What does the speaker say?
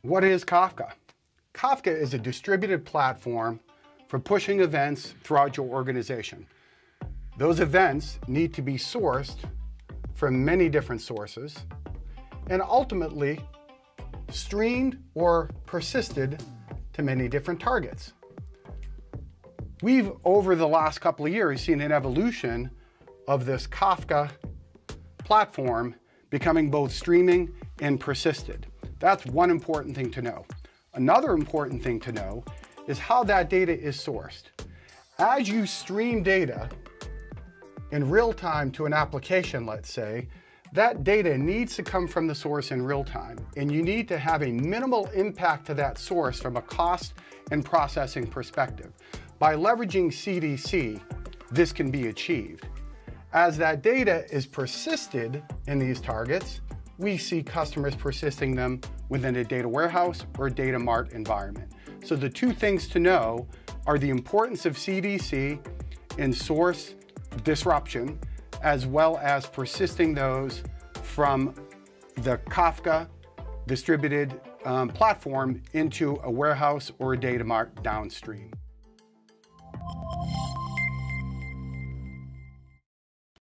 What is Kafka? Kafka is a distributed platform for pushing events throughout your organization. Those events need to be sourced from many different sources and ultimately streamed or persisted to many different targets. We've, over the last couple of years, seen an evolution of this Kafka platform becoming both streaming and persisted. That's one important thing to know. Another important thing to know is how that data is sourced. As you stream data in real time to an application, let's say, that data needs to come from the source in real time, and you need to have a minimal impact to that source from a cost and processing perspective. By leveraging CDC, this can be achieved. As that data is persisted in these targets, we see customers persisting them within a data warehouse or data mart environment. So the two things to know are the importance of CDC in source disruption, as well as persisting those from the Kafka distributed platform into a warehouse or a data mart downstream.